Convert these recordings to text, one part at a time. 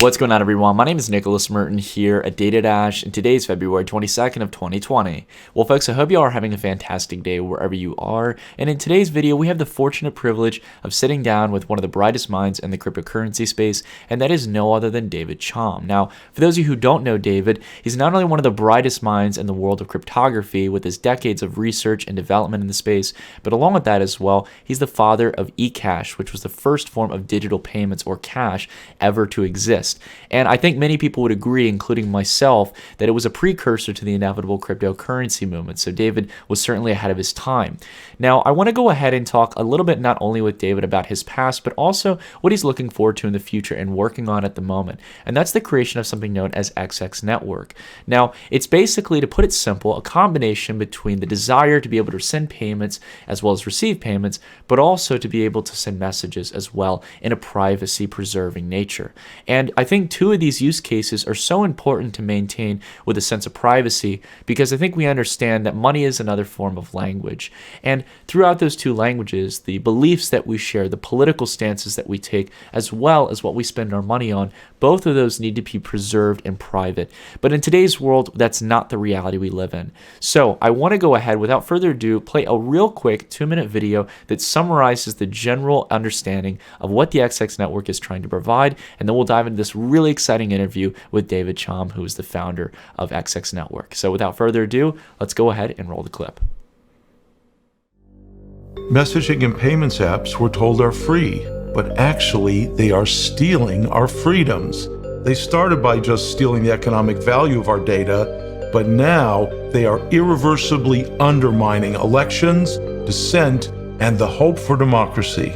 What's going on, everyone? My name is Nicholas Merton here at Data Dash, and today is February 22nd of 2020. Well, folks, I hope you all are having a fantastic day wherever you are, and in today's video, we have the fortunate privilege of sitting down with one of the brightest minds in the cryptocurrency space, and that is no other than David Chaum. Now, for those of you who don't know David, he's not only one of the brightest minds in the world of cryptography with his decades of research and development in the space, but along with that as well, he's the father of eCash, which was the first form of digital payments or cash ever to exist. And I think many people would agree, including myself, that it was a precursor to the inevitable cryptocurrency movement. So David was certainly ahead of his time. Now, I want to go ahead and talk a little bit not only with David about his past, but also what he's looking forward to in the future and working on at the moment. And that's the creation of something known as XX.Network. Now, it's basically, to put it simple, a combination between the desire to be able to send payments as well as receive payments, but also to be able to send messages as well in a privacy-preserving nature. And I think two of these use cases are so important to maintain with a sense of privacy, because I think we understand that money is another form of language. And throughout those two languages, the beliefs that we share, the political stances that we take, as well as what we spend our money on, both of those need to be preserved in private. But in today's world, that's not the reality we live in. So I want to go ahead, without further ado, play a real quick 2-minute video that summarizes the general understanding of what the XX Network is trying to provide, and then we'll dive into this really exciting interview with David Chaum, who is the founder of XX Network. So without further ado, let's go ahead and roll the clip. Messaging and payments apps we're told are free, but actually they are stealing our freedoms. They started by just stealing the economic value of our data, but now they are irreversibly undermining elections, dissent, and the hope for democracy.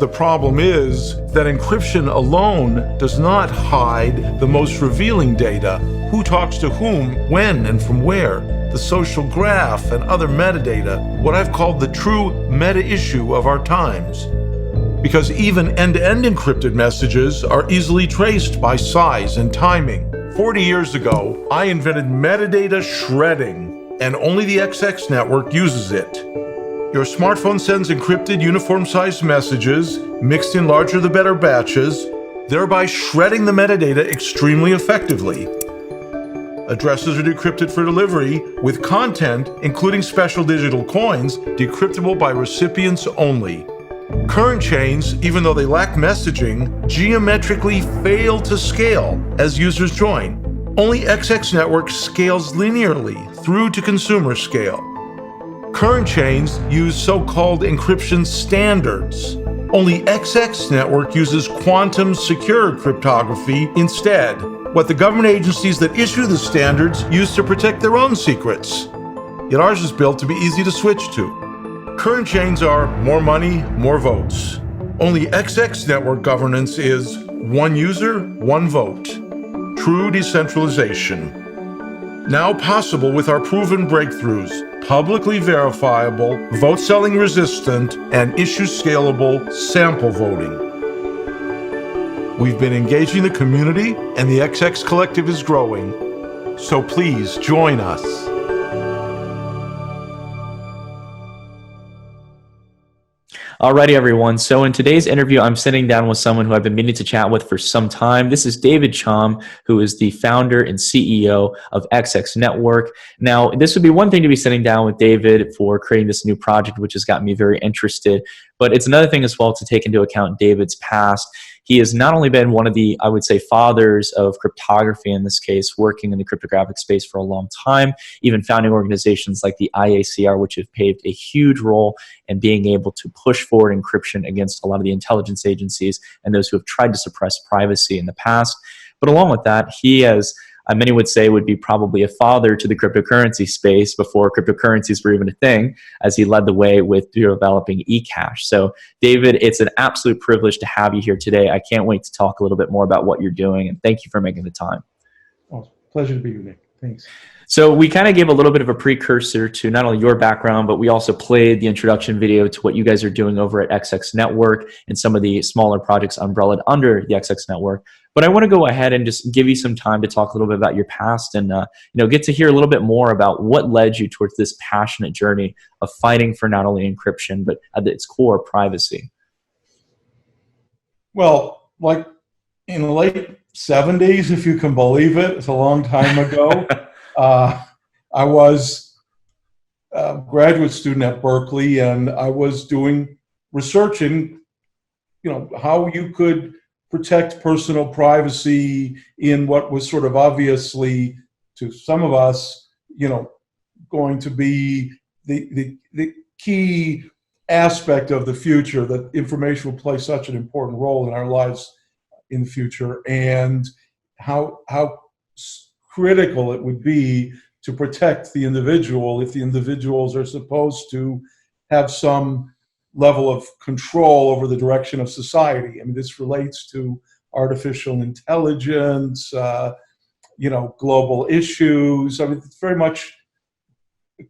The problem is that encryption alone does not hide the most revealing data: who talks to whom, when, and from where, the social graph, and other metadata, what I've called the true meta-issue of our times. Because even end-to-end encrypted messages are easily traced by size and timing. 40 years ago, I invented metadata shredding, and only the XX network uses it. Your smartphone sends encrypted uniform-sized messages, mixed in larger the better batches, thereby shredding the metadata extremely effectively. Addresses are decrypted for delivery, with content, including special digital coins, decryptable by recipients only. Current chains, even though they lack messaging, geometrically fail to scale as users join. Only XX Network scales linearly through to consumer scale. Current chains use so-called encryption standards. Only XX Network uses quantum secure cryptography instead, what the government agencies that issue the standards use to protect their own secrets. Yet ours is built to be easy to switch to. Current chains are more money, more votes. Only XX Network governance is one user, one vote. True decentralization. Now possible with our proven breakthroughs: publicly verifiable, vote-selling resistant, and issue-scalable sample voting. We've been engaging the community, and the XX Collective is growing. So please join us. Alrighty, everyone. So in today's interview, I'm sitting down with someone who I've been meaning to chat with for some time. This is David Chaum, who is the founder and CEO of XX Network. Now, this would be one thing to be sitting down with David for creating this new project, which has gotten me very interested. But it's another thing as well to take into account David's past. He has not only been one of the, I would say, fathers of cryptography in this case, working in the cryptographic space for a long time, even founding organizations like the IACR, which have played a huge role in being able to push forward encryption against a lot of the intelligence agencies and those who have tried to suppress privacy in the past. But along with that, he has, many would say, would be probably a father to the cryptocurrency space before cryptocurrencies were even a thing, as he led the way with developing eCash. So, David, it's an absolute privilege to have you here today. I can't wait to talk a little bit more about what you're doing, and thank you for making the time. Oh, pleasure to be with you, Nick. Thanks. So we kind of gave a little bit of a precursor to not only your background, but we also played the introduction video to what you guys are doing over at XX Network and some of the smaller projects umbrellaed under the XX Network. But I want to go ahead and just give you some time to talk a little bit about your past and get to hear a little bit more about what led you towards this passionate journey of fighting for not only encryption, but at its core, privacy. Well, like in the late 70s, if you can believe it. It's a long time ago. I was a graduate student at Berkeley, and I was doing research in, how you could protect personal privacy in what was sort of obviously, to some of us, going to be the key aspect of the future, that information will play such an important role in our lives in the future, and how critical it would be to protect the individual if the individuals are supposed to have some level of control over the direction of society. I mean, this relates to artificial intelligence, global issues. I mean, it's very much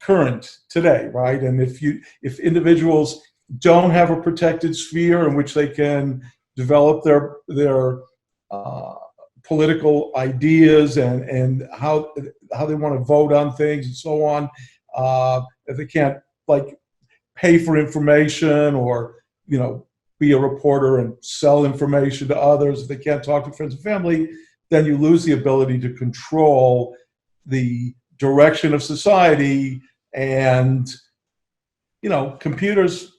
current today, right? And if individuals don't have a protected sphere in which they can develop their political ideas and how they want to vote on things and so on, if they can't pay for information or be a reporter and sell information to others, if they can't talk to friends and family, then you lose the ability to control the direction of society. And computers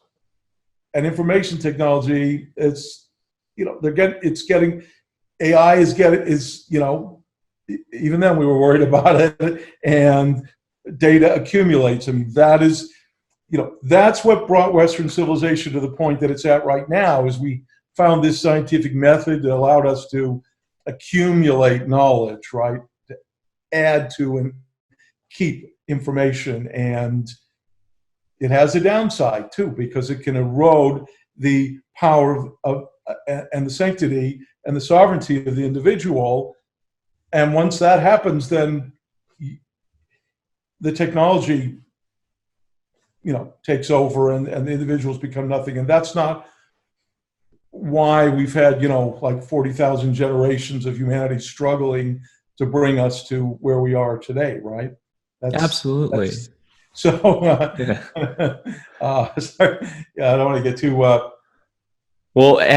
and information technology, AI is even then we were worried about it, and data accumulates. I mean, that's what brought Western civilization to the point that it's at right now, is we found this scientific method that allowed us to accumulate knowledge, right? To add to and keep information. And it has a downside too, because it can erode the power of and the sanctity and the sovereignty of the individual. And once that happens, then the technology takes over, and the individuals become nothing. And that's not why we've had 40,000 generations of humanity struggling to bring us to where we are today, right? Absolutely. So sorry, I don't want to get too well,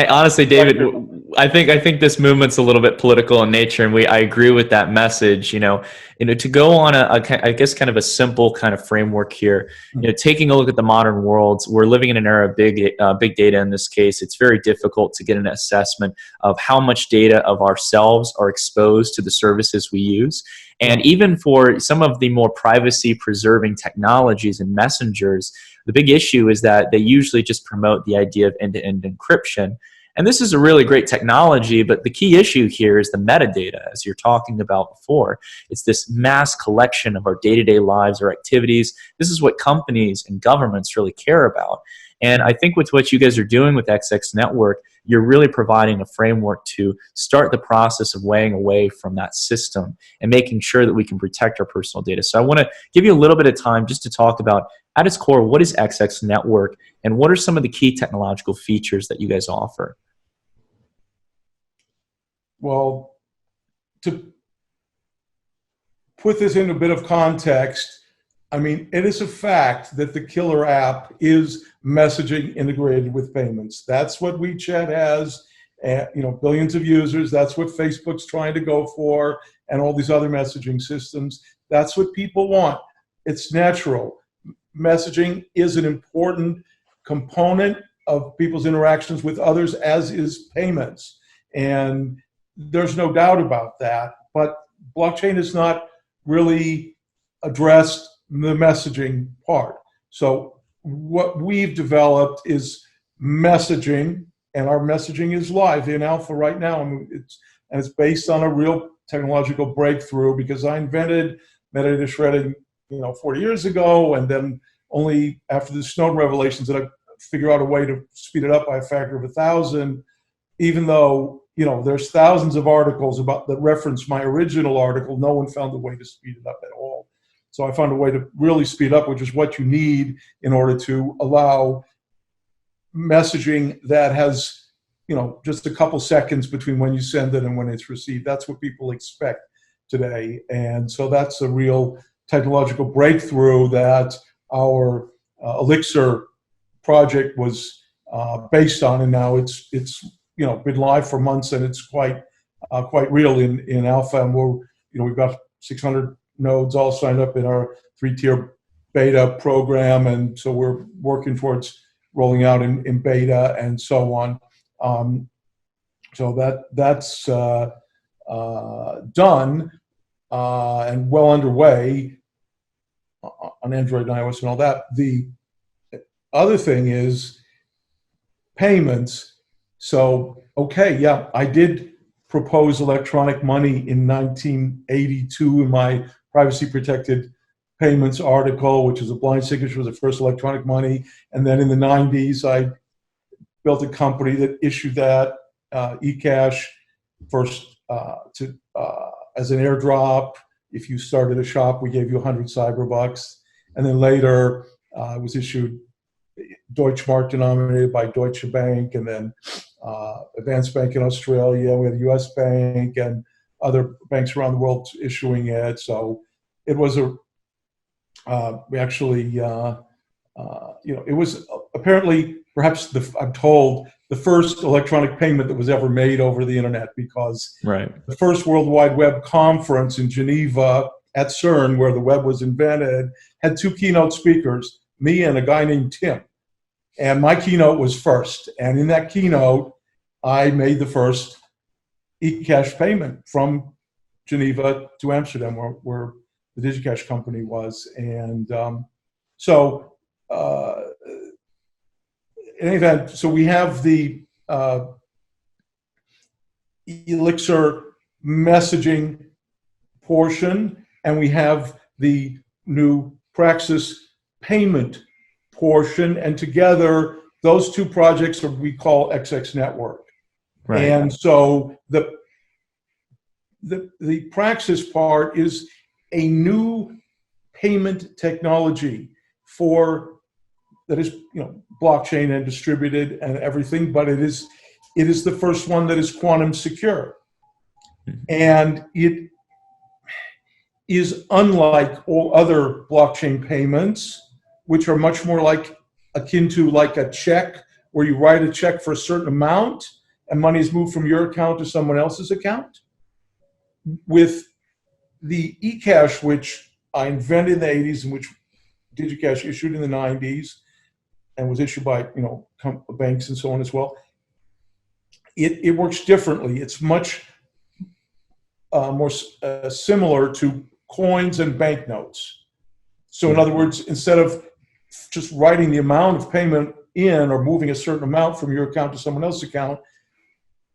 honestly, David, I think this movement's a little bit political in nature, and I agree with that message. To go on I guess kind of a simple kind of framework here. Taking a look at the modern world, we're living in an era of big data. In this case, it's very difficult to get an assessment of how much data of ourselves are exposed to the services we use. And even for some of the more privacy-preserving technologies and messengers, the big issue is that they usually just promote the idea of end-to-end encryption. And this is a really great technology, but the key issue here is the metadata, as you're talking about before. It's this mass collection of our day-to-day lives or activities. This is what companies and governments really care about. And I think with what you guys are doing with XX.Network, you're really providing a framework to start the process of weighing away from that system and making sure that we can protect our personal data. So I want to give you a little bit of time just to talk about, at its core, what is XX.Network and what are some of the key technological features that you guys offer? Well, to put this in a bit of context, I mean, it is a fact that the killer app is messaging integrated with payments. That's what WeChat has, billions of users. That's what Facebook's trying to go for, and all these other messaging systems. That's what people want. It's natural. Messaging is an important component of people's interactions with others, as is payments. And there's no doubt about that. But blockchain has not really addressed the messaging part. So what we've developed is messaging, and our messaging is live in alpha right now. And it's based on a real technological breakthrough, because I invented metadata shredding 40 years ago, and then only after the Snowden revelations did I figure out a way to speed it up by a factor of 1,000, even though there's thousands of articles that reference my original article. No one found a way to speed it up at all. So I found a way to really speed up, which is what you need in order to allow messaging that has, just a couple seconds between when you send it and when it's received. That's what people expect today. And so that's a real technological breakthrough that our Elixir project was based on. And now it's been live for months, and it's quite quite real in alpha, and we've got 600 nodes all signed up in our 3-tier beta program, and so we're working towards rolling out in beta and so on. So that's done and well underway on Android and iOS and all that. The other thing is payments. So, okay, yeah, I did propose electronic money in 1982 in my privacy protected payments article, which is a blind signature, was the first electronic money. And then in the 90s, I built a company that issued that eCash first as an airdrop. If you started a shop, we gave you 100 cyberbucks. And then later, it was issued Deutschmark denominated by Deutsche Bank, and then Advanced Bank in Australia. We had a U.S. Bank and other banks around the world issuing it. So it was we actually, it was apparently, perhaps I'm told, the first electronic payment that was ever made over the internet, because the first World Wide Web conference in Geneva at CERN, where the web was invented, had 2 keynote speakers, me and a guy named Tim. And my keynote was first. And in that keynote, I made the first eCash payment from Geneva to Amsterdam, where the DigiCash company was. And in any event, so we have the Elixir messaging portion, and we have the new Praxis payment portion, and together those two projects are what we call XX.Network. Right. And so the Praxis part is a new payment technology that is blockchain and distributed and everything, but it is the first one that is quantum secure. And it is unlike all other blockchain payments, which are much more akin to like a check, where you write a check for a certain amount and money is moved from your account to someone else's account. With the eCash, which I invented in the 80s and which DigiCash issued in the 90s and was issued by banks and so on as well, it works differently. It's much more similar to coins and banknotes. So in other words, instead of just writing the amount of payment in or moving a certain amount from your account to someone else's account,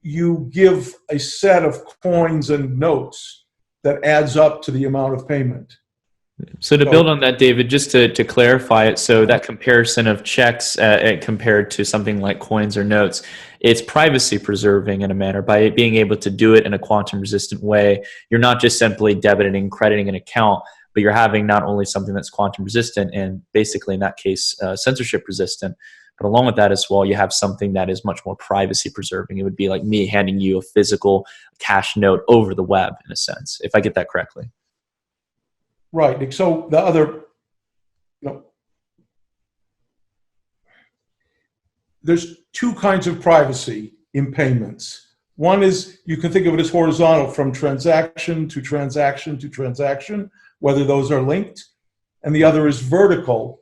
you give a set of coins and notes that adds up to the amount of payment. So to build on that, David, just to clarify it, so that comparison of checks compared to something like coins or notes, it's privacy preserving in a manner. By being able to do it in a quantum resistant way, you're not just simply debiting and crediting an account, but you're having not only something that's quantum resistant and basically in that case censorship resistant, but along with that as well, you have something that is much more privacy preserving. It would be like me handing you a physical cash note over the web, in a sense, if I get that correctly. Right. So the other, there's two kinds of privacy in payments. One is, you can think of it as horizontal, from transaction to transaction to transaction, whether those are linked. And the other is vertical,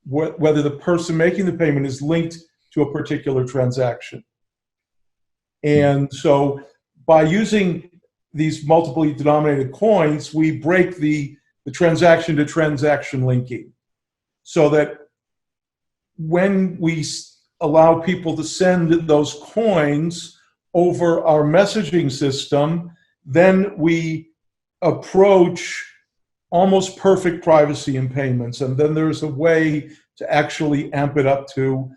whether the person making the payment is linked to a particular transaction. And so by using these multiply denominated coins, we break the transaction to transaction linking, so that when we allow people to send those coins over our messaging system, then we approach almost perfect privacy in payments. And then there's a way to actually amp it up to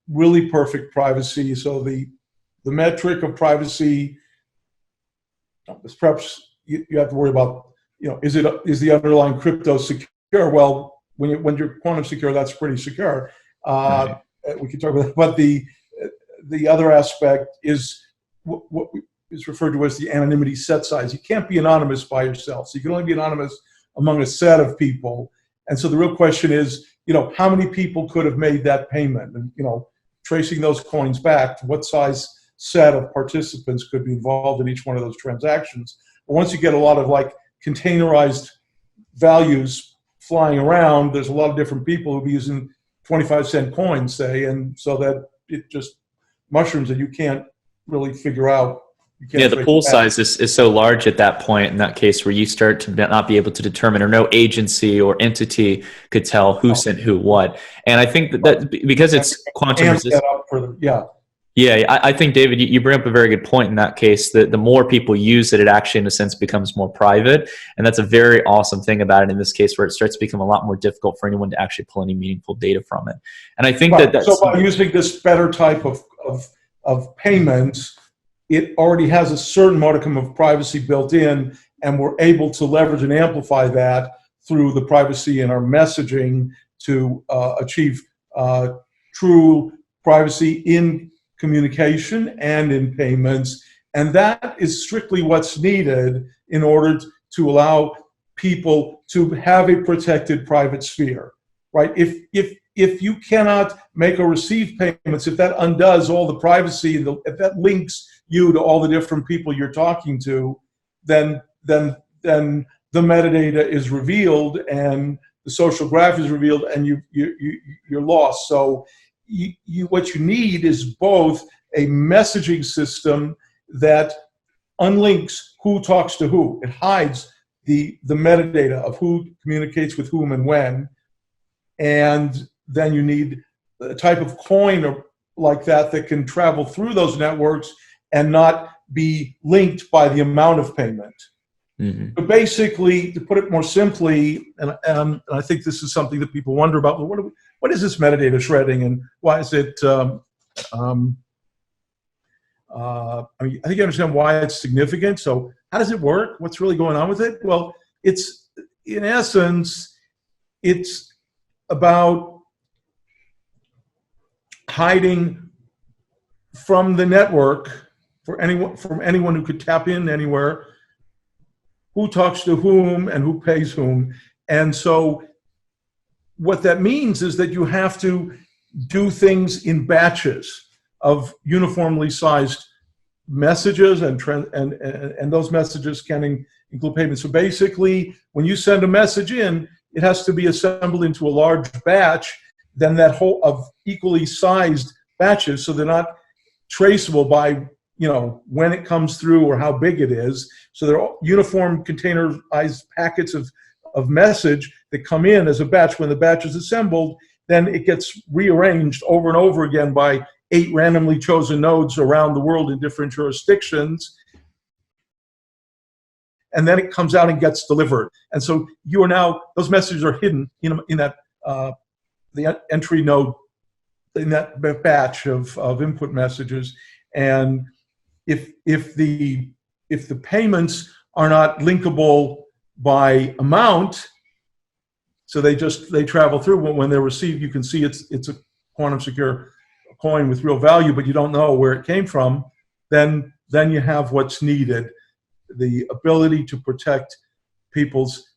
really perfect privacy. So the metric of privacy is perhaps you have to worry about, is the underlying crypto secure? Well, when you're quantum secure, that's pretty secure. Right. We can talk about that. But the other aspect is what is referred to as the anonymity set size. You can't be anonymous by yourself. So you can only be anonymous among a set of people. And so the real question is, how many people could have made that payment? And, tracing those coins back to what size set of participants could be involved in each one of those transactions. But once you get a lot of like containerized values flying around, there's a lot of different people who'll be using 25-cent coins, say, and so that it just mushrooms and you can't really figure out. Yeah, the pool size is so large at that point, in that case, where you start to not be able to determine, or no agency or entity could tell who sent who what. And I think that because it's quantum resistant. Yeah, I think, David, you bring up a very good point in that case, that the more people use it, it actually, in a sense, becomes more private. And that's a very awesome thing about it in this case, where it starts to become a lot more difficult for anyone to actually pull any meaningful data from it. And I think that's... So by using this better type of payments, it already has a certain modicum of privacy built in, and we're able to leverage and amplify that through the privacy in our messaging to achieve true privacy in communication and in payments. And that is strictly what's needed in order to allow people to have a protected private sphere, right? If you cannot make or receive payments, if that undoes all the privacy, if that links you to all the different people you're talking to, then the metadata is revealed and the social graph is revealed, and you're lost. So what you need is both a messaging system that unlinks who talks to who. It hides the metadata of who communicates with whom and when. And then you need a type of coin like that can travel through those networks and not be linked by the amount of payment. Mm-hmm. But basically, to put it more simply, and I think this is something that people wonder about, well, what is this metadata shredding, and why is it, I mean, I think you understand why it's significant. So how does it work? What's really going on with it? Well, it's, in essence, it's about hiding from the network, from anyone who could tap in anywhere, who talks to whom and who pays whom. And so what that means is that you have to do things in batches of uniformly sized messages, and those messages can include payments. So basically, when you send a message in, it has to be assembled into a large batch, then that whole of equally sized batches, so they're not traceable by, you know, when it comes through or how big it is. So they're all uniform containerized packets of message that come in as a batch. When the batch is assembled, then it gets rearranged over and over again by 8 randomly chosen nodes around the world in different jurisdictions. And then it comes out and gets delivered. And so you are now, those messages are hidden in that the entry node, in that batch of input messages. And if the payments are not linkable by amount, so they travel through, when they're received, you can see it's a quantum secure coin with real value, but you don't know where it came from, then you have what's needed, the ability to protect people's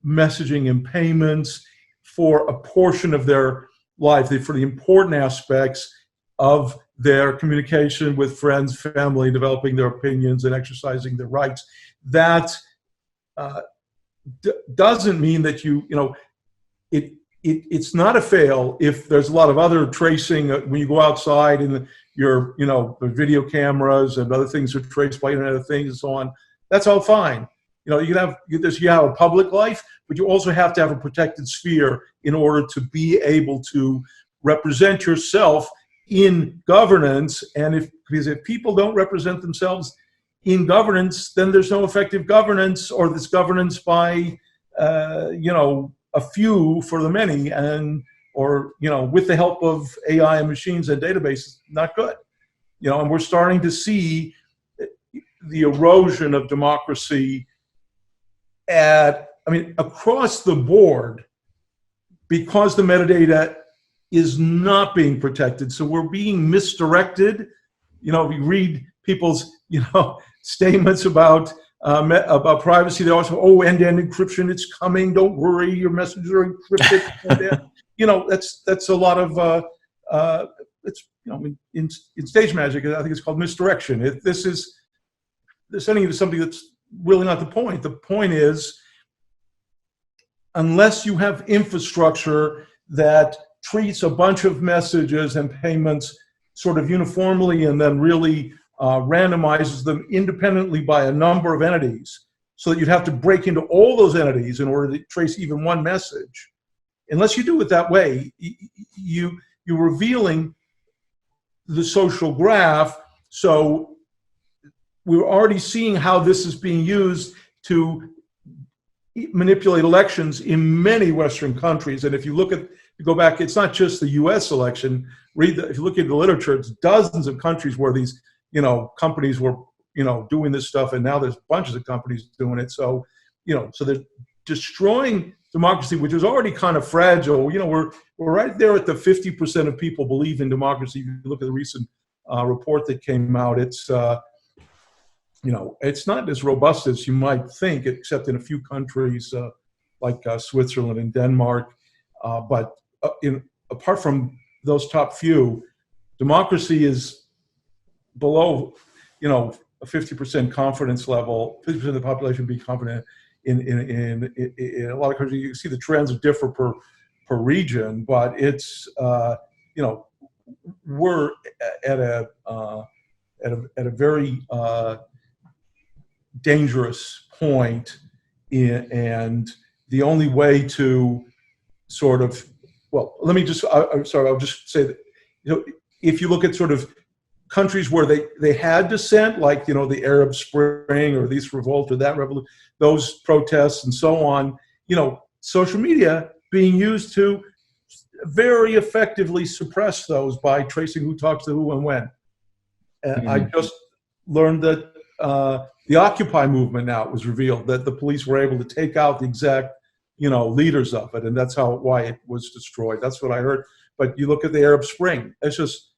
messaging and payments for a portion of their life, for the important aspects of their communication with friends, family, developing their opinions and exercising their rights. That doesn't mean that it's not a fail if there's a lot of other tracing when you go outside and the video cameras and other things are traced by Internet of Things and so on. That's all fine. You have a public life, but you also have to have a protected sphere in order to be able to represent yourself in governance. And because if people don't represent themselves in governance, then there's no effective governance, or this governance by a few for the many, or with the help of AI and machines and databases, not good. And we're starting to see the erosion of democracy across the board, because the metadata is not being protected. So we're being misdirected. If you read people's statements about privacy, they also, end-to-end encryption, it's coming, don't worry, your messages are encrypted. That's a lot of in stage magic, I think it's called misdirection. They're sending you to something that's really not the point. The point is, unless you have infrastructure that treats a bunch of messages and payments sort of uniformly and then really randomizes them independently by a number of entities, so that you'd have to break into all those entities in order to trace even one message. Unless you do it that way, you're revealing the social graph. So we're already seeing how this is being used to manipulate elections in many Western countries. And if you go back, it's not just the US election. If you look at the literature, it's dozens of countries where these, companies were, doing this stuff, and now there's bunches of companies doing it. So, so they're destroying democracy, which is already kind of fragile. We're right there at the 50% of people believe in democracy. If you look at the recent report that came out, it's it's not as robust as you might think, except in a few countries like Switzerland and Denmark. But apart from those top few, democracy is below, a 50% confidence level. 50% of the population be confident in a lot of countries. You see the trends differ per region, but it's we're at a very dangerous point, and the only way to sort of, let me just, I'm sorry, I'll just say that, if you look at sort of countries where they had dissent, like, the Arab Spring or this revolt or that revolution, those protests and so on, social media being used to very effectively suppress those by tracing who talks to who and when. And I just learned that the Occupy movement, now it was revealed that the police were able to take out the exact, leaders of it, and that's why it was destroyed. That's what I heard. But you look at the Arab Spring, it's just,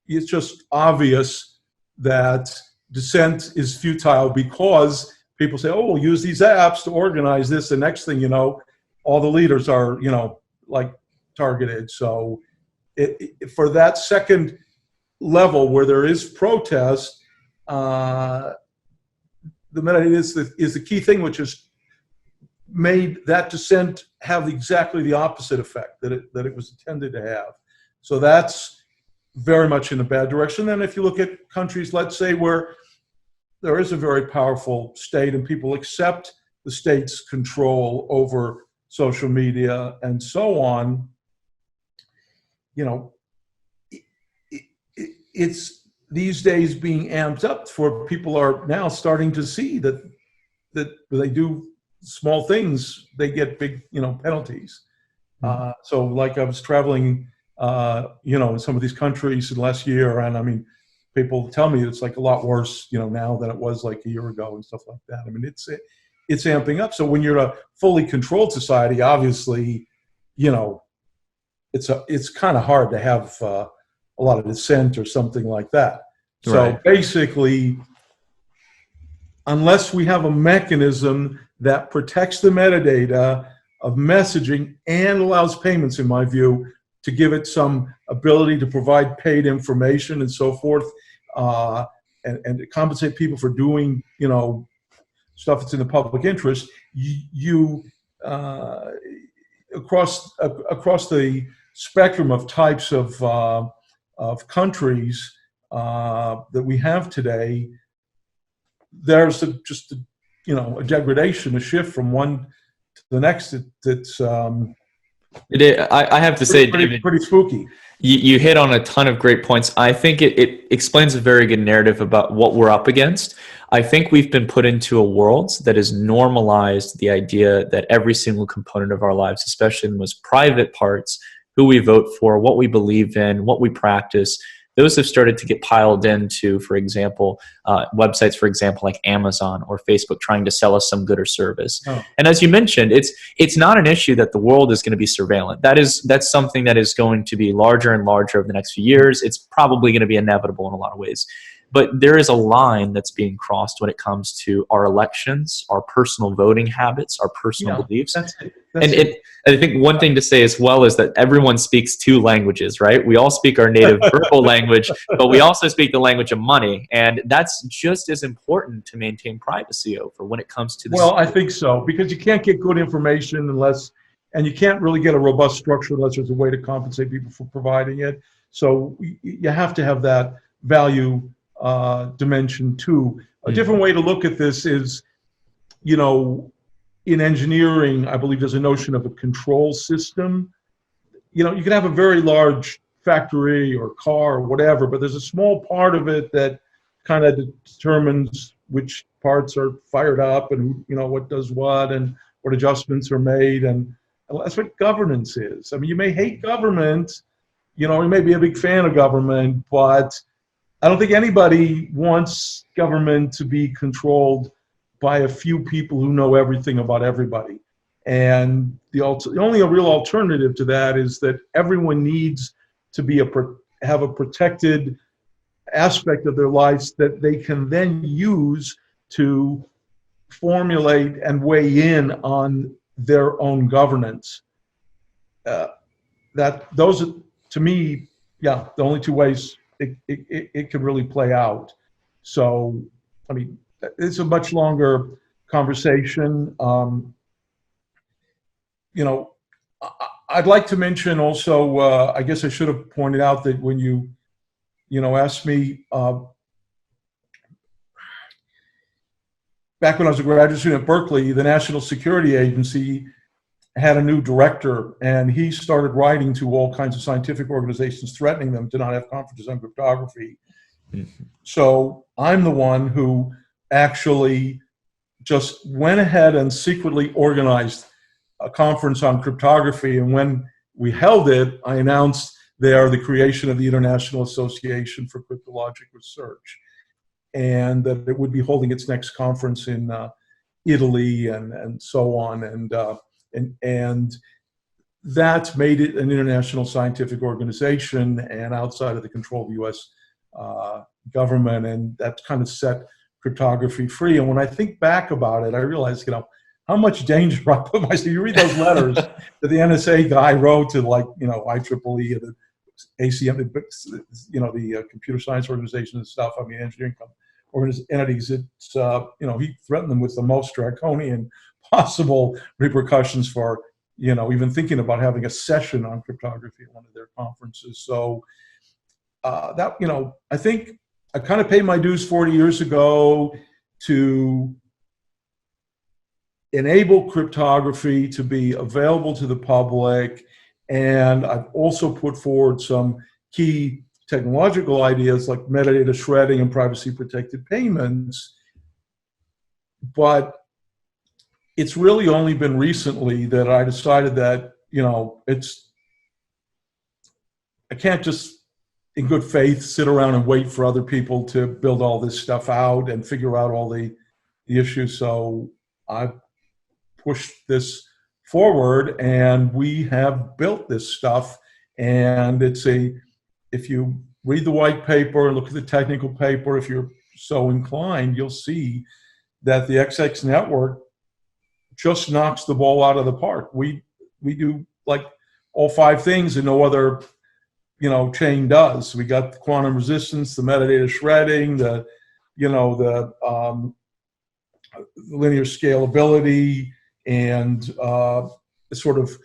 it's just obvious that dissent is futile, because people say, oh, we'll use these apps to organize this. The next thing you know, all the leaders are, targeted. So for that second level where there is protest, the metadata is the key thing, which has made that dissent have exactly the opposite effect that it was intended to have. So that's very much in a bad direction. Then if you look at countries, let's say, where there is a very powerful state and people accept the state's control over social media and so on, it's these days being amped up, for people are now starting to see that they do small things, they get big, penalties. So like, I was traveling, in some of these countries in the last year, and I mean, people tell me it's like a lot worse, now than it was like a year ago and stuff like that. I mean, it's amping up. So when you're a fully controlled society, obviously, it's kind of hard to have a lot of dissent or something like that. Right. So basically, unless we have a mechanism that protects the metadata of messaging and allows payments, in my view, to give it some ability to provide paid information and so forth, and to compensate people for doing, stuff that's in the public interest, across the spectrum of types of countries that we have today, there's a degradation, a shift from one to the next. That's I have to say, David, pretty spooky. You hit on a ton of great points. I think it explains a very good narrative about what we're up against. I think we've been put into a world that has normalized the idea that every single component of our lives, especially in the most private parts, who we vote for, what we believe in, what we practice, those have started to get piled into, for example, websites, for example, like Amazon or Facebook, trying to sell us some good or service. Oh. And as you mentioned, it's not an issue that the world is going to be surveillance. That's something that is going to be larger and larger over the next few years. It's probably going to be inevitable in a lot of ways. But there is a line that's being crossed when it comes to our elections, our personal voting habits, our personal beliefs. That's it. And I think one thing to say as well is that everyone speaks two languages, right? We all speak our native verbal language, but we also speak the language of money. And that's just as important to maintain privacy over when it comes to this. Well, I think so, because you can't get good information and you can't really get a robust structure unless there's a way to compensate people for providing it. So you have to have that value dimension too. A different way to look at this is, in engineering, I believe there's a notion of a control system. You can have a very large factory or car or whatever, but there's a small part of it that kind of determines which parts are fired up and what does what and what adjustments are made, and that's what governance is. I mean, you may hate government, you may be a big fan of government, but I don't think anybody wants government to be controlled by a few people who know everything about everybody. And the only real alternative to that is that everyone needs to have a protected aspect of their lives that they can then use to formulate and weigh in on their own governance. Those are, to me, the only two ways it could really play out. So, I mean, it's a much longer conversation. I'd like to mention also, I guess I should have pointed out that when you asked me, back when I was a graduate student at Berkeley, the National Security Agency had a new director, and he started writing to all kinds of scientific organizations threatening them to not have conferences on cryptography. So I'm the one who actually just went ahead and secretly organized a conference on cryptography. And when we held it, I announced there the creation of the International Association for Cryptologic Research, and that it would be holding its next conference in Italy and so on. And that made it an international scientific organization and outside of the control of the U.S. Government, and that kind of set cryptography free. And when I think back about it, I realize, how much danger I put myself. You read those letters that the NSA guy wrote to, IEEE, the ACM, the computer science organization and stuff. I mean, engineering entities. It's he threatened them with the most draconian possible repercussions for even thinking about having a session on cryptography at one of their conferences. So I think I kind of paid my dues 40 years ago to enable cryptography to be available to the public. And I've also put forward some key technological ideas like metadata shredding and privacy protected payments. But it's really only been recently that I decided that, I can't just in good faith sit around and wait for other people to build all this stuff out and figure out all the issues. So I've pushed this forward, and we have built this stuff. And if you read the white paper and look at the technical paper, if you're so inclined, you'll see that the XX.Network just knocks the ball out of the park. We do like all five things and no other chain does. We got the quantum resistance, the metadata shredding, the linear scalability, and sort of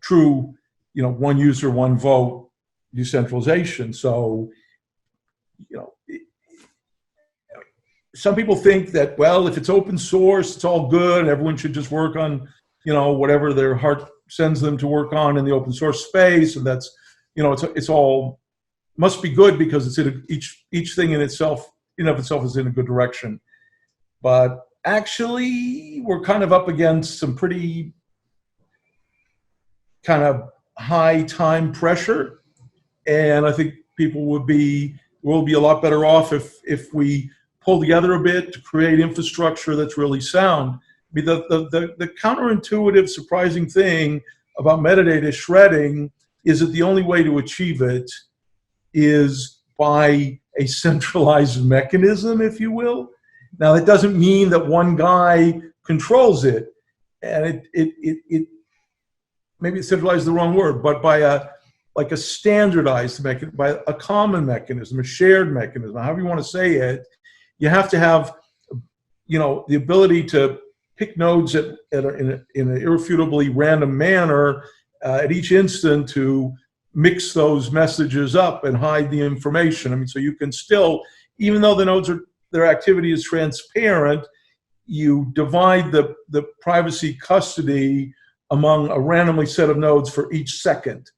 true, one user, one vote decentralization. So, some people think that, well, if it's open source, it's all good, and everyone should just work on, whatever their heart sends them to work on in the open source space, and that's, it's all must be good because it's each thing in itself is in a good direction. But actually, we're kind of up against some pretty kind of high time pressure, and I think people will be a lot better off if we pull together a bit to create infrastructure that's really sound. I mean, the counterintuitive, surprising thing about metadata shredding is that the only way to achieve it is by a centralized mechanism, if you will. Now, that doesn't mean that one guy controls it. and it maybe centralized is the wrong word, but by a standardized mechanism, by a common mechanism, a shared mechanism, however you want to say it, you have to have, the ability to pick nodes in an irrefutably random manner at each instant to mix those messages up and hide the information. I mean, so you can still, even though the nodes their activity is transparent, you divide the privacy custody among a randomly set of nodes for each second.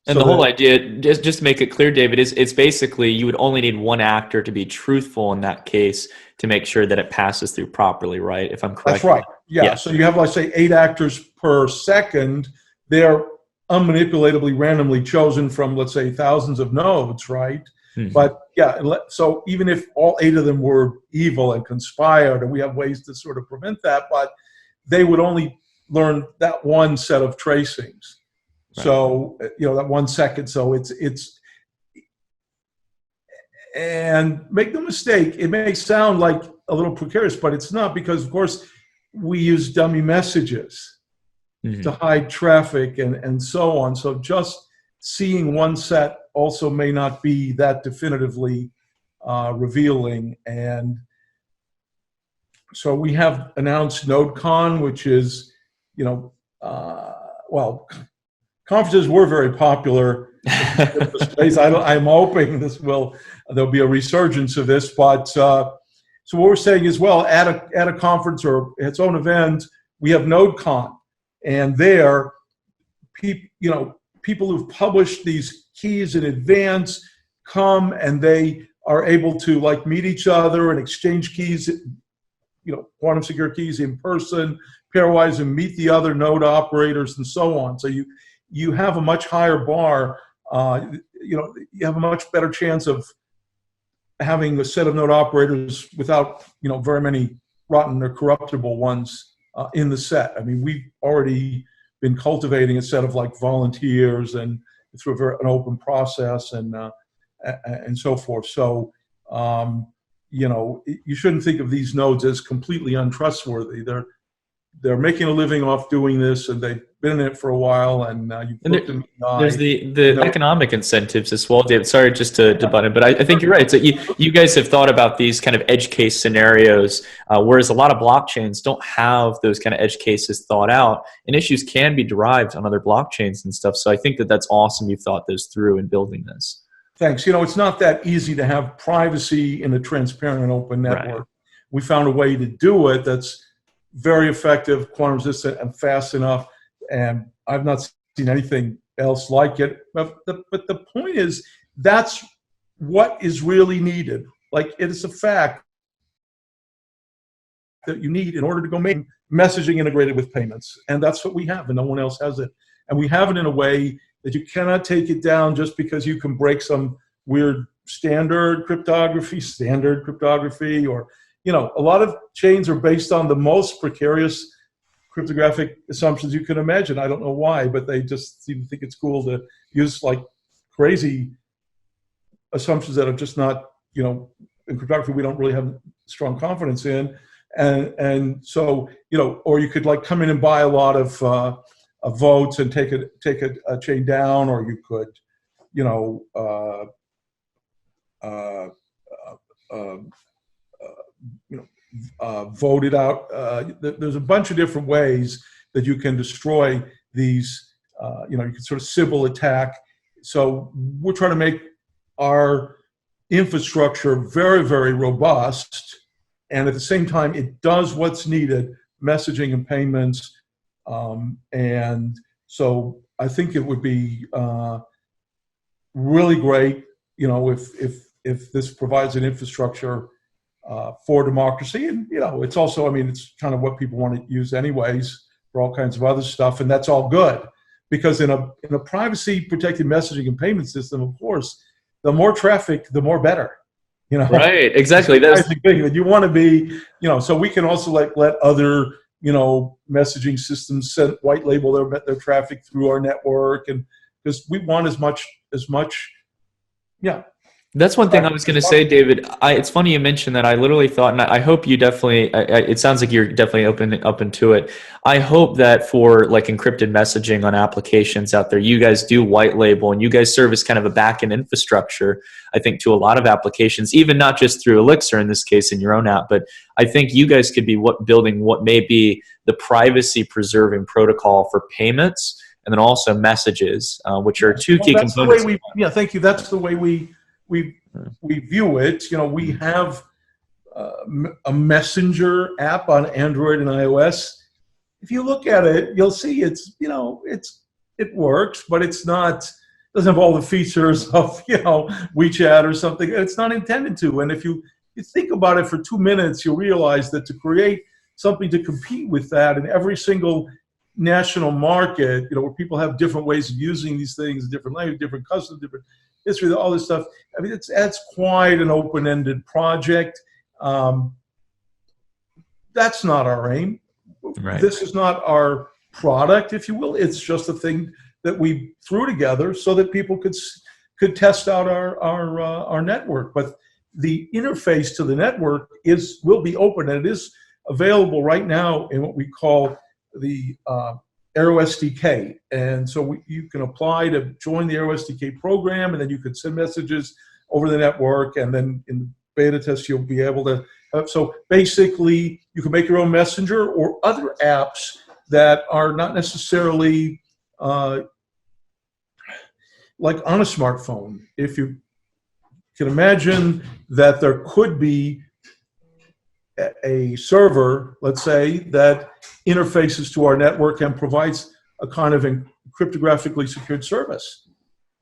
And the whole idea, just to make it clear, David, is it's basically you would only need one actor to be truthful in that case to make sure that it passes through properly, right? If I'm correct. That's right. Yeah. So you have, let's say, 8 actors per second. They're unmanipulatedly randomly chosen from, let's say, thousands of nodes, right? Mm-hmm. But yeah, so even if all 8 of them were evil and conspired, and we have ways to sort of prevent that, but they would only learn that one set of tracings. Right. So, that 1 second. So it's, and make no mistake, it may sound like a little precarious, but it's not, because of course we use dummy messages to hide traffic and so on. So just seeing one set also may not be that definitively revealing. And so we have announced NodeCon, which is, conferences were very popular. I'm hoping there'll be a resurgence of this. But so what we're saying is, well, at a conference or its own event, we have NodeCon, and there, people who've published these keys in advance come, and they are able to meet each other and exchange keys, quantum secure keys in person, pairwise, and meet the other node operators and so on. So you have a much higher bar. You have a much better chance of having a set of node operators without, very many rotten or corruptible ones in the set. I mean, we've already been cultivating a set of volunteers and through an open process and so forth. So, you shouldn't think of these nodes as completely untrustworthy. They're making a living off doing this, and they've been in it for a while. And there's the economic incentives as well, David. Sorry, just to butt in, but I think you're right. So you guys have thought about these kind of edge case scenarios, whereas a lot of blockchains don't have those kind of edge cases thought out, and issues can be derived on other blockchains and stuff. So I think that's awesome. You've thought those through in building this. Thanks. It's not that easy to have privacy in a transparent and open network. Right. We found a way to do it that's very effective, quantum resistant, and fast enough. And I've not seen anything else like it. But the point is, that's what is really needed. It is a fact that you need in order to go make messaging integrated with payments. And that's what we have, and no one else has it. And we have it in a way that you cannot take it down just because you can break some weird standard cryptography, or, a lot of chains are based on the most precarious cryptographic assumptions you can imagine. I don't know why, but they just seem to think it's cool to use crazy assumptions that are just not, in cryptography we don't really have strong confidence in. And so, or you could come in and buy a lot of votes and take a chain down, or you could, vote it out. There's a bunch of different ways that you can destroy these. You can sort of Sybil attack. So we're trying to make our infrastructure very, very robust, and at the same time, it does what's needed: messaging and payments. And so I think it would be really great, if this provides an infrastructure for democracy. And it's also, it's kind of what people want to use anyways for all kinds of other stuff, and that's all good, because in a privacy protected messaging and payment system, of course, the more traffic, the more better. Right? Exactly. That's the thing that you want to be. So we can also let other messaging systems white label their traffic through our network, and because we want as much. Yeah. That's one thing I was going to say, David. It's funny you mentioned that. I literally thought, and I hope you definitely. It sounds like you're definitely open to it. I hope that for like encrypted messaging on applications out there, you guys do white label and you guys serve as kind of a backend infrastructure. I think to a lot of applications, even not just through Elixir in this case in your own app, but I think you guys could be building what may be the privacy preserving protocol for payments, and then also messages, which are two key that's components. the way we, yeah, thank you. That's the way we view it. You know, we have a messenger app on Android and iOS. If you look at it, you'll see it's, you know, it works, but it's not, doesn't have all the features of, you know, WeChat or something. It's not intended to. And if you think about it for 2 minutes, you'll realize that to create something to compete with that in every single national market, you know, where people have different ways of using these things, different language, different customs, different history, all this stuff. I mean, that's quite an open-ended project. That's not our aim. Right. This is not our product, if you will. It's just a thing that we threw together so that people could test out our network. But the interface to the network will be open, and it is available right now in what we call the Arrow Sdk. And so you can apply to join the Arrow Sdk program, and then you could send messages over the network, and then in the beta test you'll be able to. So basically, you can make your own messenger or other apps that are not necessarily like on a smartphone. If you can imagine that there could be a server, let's say, that interfaces to our network and provides a kind of cryptographically secured service.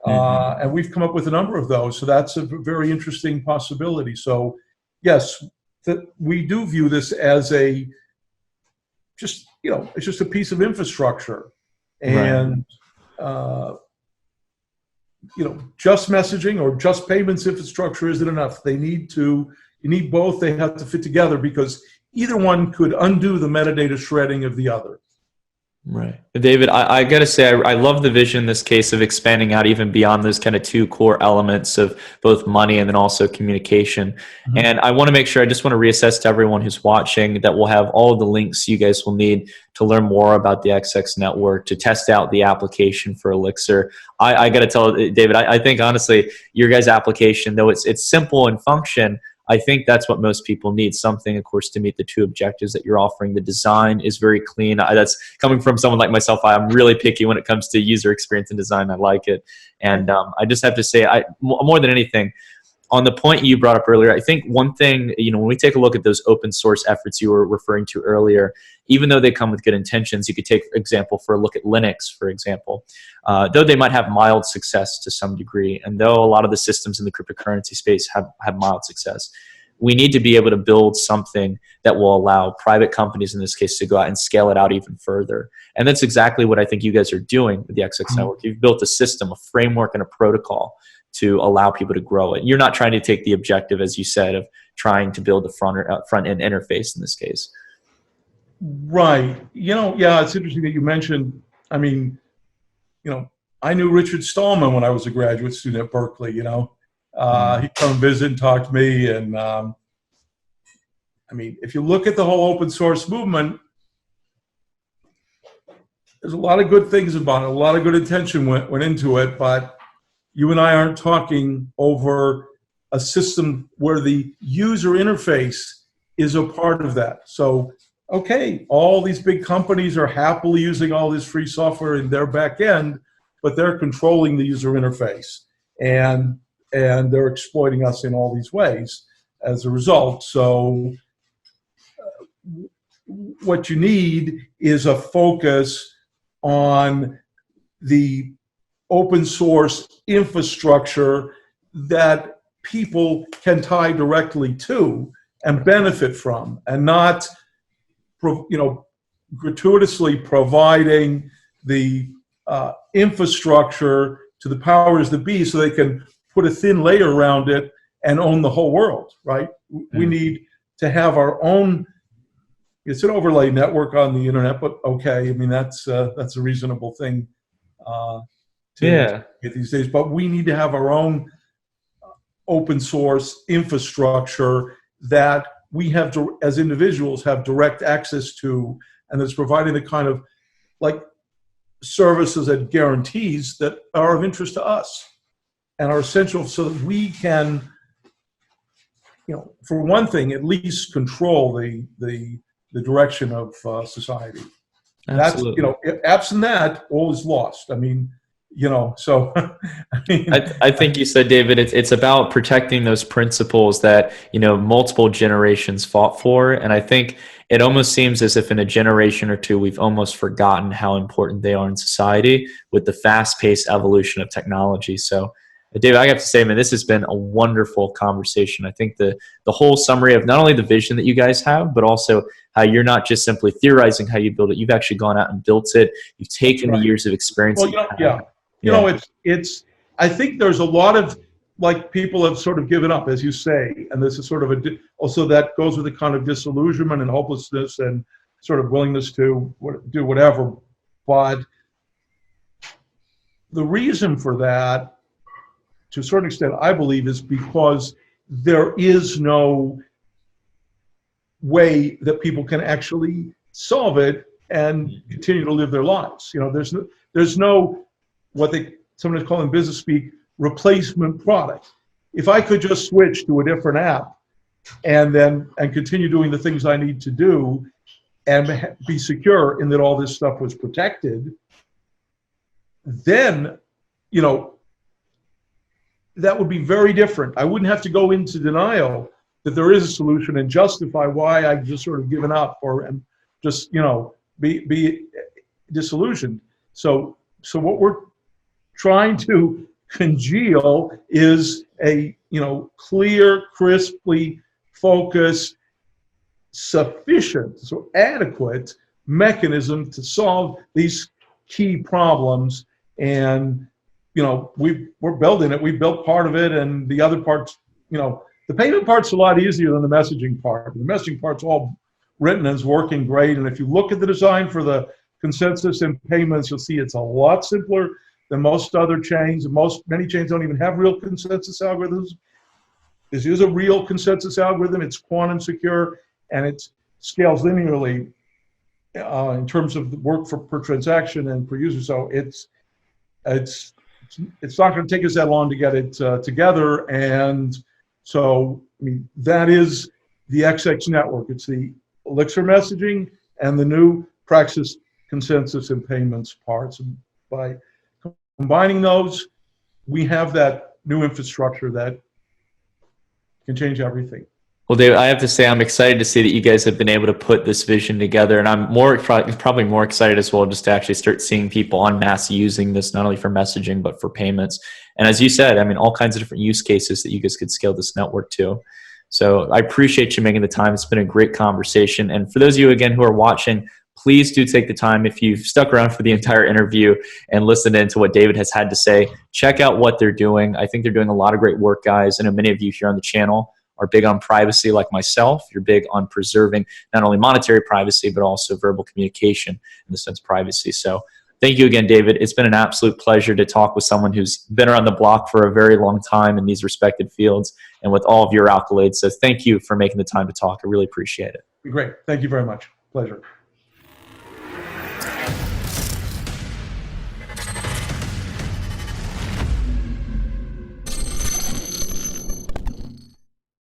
And we've come up with a number of those. So that's a very interesting possibility. So yes, we do view this as just, you know, it's just a piece of infrastructure. And, you know, just messaging or just payments infrastructure isn't enough. You need both. They have to fit together because either one could undo the metadata shredding of the other. Right. David, I got to say, I love the vision in this case of expanding out even beyond those kind of two core elements of both money and then also communication. And I want to make sure, I just want to reassess to everyone who's watching that we'll have all of the links you guys will need to learn more about the XX.Network, to test out the application for Elixir. I got to tell David, I think honestly, your guys' application, though it's simple in function, I think that's what most people need, something, of course, to meet the two objectives that you're offering. The design is very clean. That's coming from someone like myself. I'm really picky when it comes to user experience and design. I like it. And I just have to say, more than anything, on the point you brought up earlier, I think one thing, you know, when we take a look at those open source efforts you were referring to earlier, even though they come with good intentions, you could take, for example, for a look at Linux, for example, though they might have mild success to some degree, and though a lot of the systems in the cryptocurrency space have mild success, we need to be able to build something that will allow private companies in this case to go out and scale it out even further. And that's exactly what I think you guys are doing with the XX.Network. You've built a system, a framework, and a protocol to allow people to grow it. You're not trying to take the objective, as you said, of trying to build a front-end interface in this case. Right. You know, yeah, it's interesting that you mentioned, I mean, you know, I knew Richard Stallman when I was a graduate student at Berkeley, you know. He'd come visit and talk to me. And I mean, if you look at the whole open source movement, there's a lot of good things about it. A lot of good intention went into it, but you and I aren't talking over a system where the user interface is a part of that. So, okay, all these big companies are happily using all this free software in their back end, but they're controlling the user interface. And they're exploiting us in all these ways as a result. So what you need is a focus on the open source infrastructure that people can tie directly to and benefit from, and not, you know, gratuitously providing the infrastructure to the powers that be so they can put a thin layer around it and own the whole world, right? We need to have our own, it's an overlay network on the internet, but okay, I mean, that's a reasonable thing to get these days, but we need to have our own open source infrastructure that we have to, as individuals, have direct access to, and that's providing the kind of like services and guarantees that are of interest to us and are essential so that we can, for one thing, at least control the direction of society. Absolutely. That's, absent that, all is lost. I mean, so I mean, I think you said, David, it's about protecting those principles that, multiple generations fought for. And I think it almost seems as if in a generation or two, we've almost forgotten how important they are in society with the fast-paced evolution of technology. So, David, I have to say, man, this has been a wonderful conversation. I think the whole summary of not only the vision that you guys have, but also how you're not just simply theorizing how you build it. You've actually gone out and built it. You've taken the years of experience. Well, it's. I think there's a lot of people have sort of given up, as you say, and this is sort of also that goes with a kind of disillusionment and hopelessness and sort of willingness to do whatever. But the reason for that, to a certain extent, I believe, is because there is no way that people can actually solve it and continue to live their lives. There's no what they sometimes call in business speak replacement product. If I could just switch to a different app and continue doing the things I need to do and be secure in that all this stuff was protected, then that would be very different. I wouldn't have to go into denial that there is a solution and justify why I've just sort of given up and just be disillusioned. So what we're trying to congeal is a clear, crisply focused, sufficient, so adequate mechanism to solve these key problems. And we're building it. We built part of it, and the other parts, the payment part's a lot easier than the messaging part. The messaging part's all written and is working great. And if you look at the design for the consensus and payments, you'll see it's a lot simpler than most other chains. Many chains don't even have real consensus algorithms. This is a real consensus algorithm. It's quantum secure, and it scales linearly in terms of the work per transaction and per user. So it's not going to take us that long to get it together. And so, that is the XX network. It's the Elixir messaging and the new Praxis consensus and payments parts. And by combining those, we have that new infrastructure that can change everything. Well, David, I have to say I'm excited to see that you guys have been able to put this vision together, and I'm probably more excited as well just to actually start seeing people en masse using this, not only for messaging but for payments. And as you said, all kinds of different use cases that you guys could scale this network to. So I appreciate you making the time. It's been a great conversation. And for those of you, again, who are watching, please do take the time, if you've stuck around for the entire interview and listened in to what David has had to say, check out what they're doing. I think they're doing a lot of great work, guys. I know many of you here on the channel are big on privacy like myself. You're big on preserving not only monetary privacy, but also verbal communication in the sense of privacy. So thank you again, David. It's been an absolute pleasure to talk with someone who's been around the block for a very long time in these respected fields and with all of your accolades. So thank you for making the time to talk. I really appreciate it. Great. Thank you very much. Pleasure.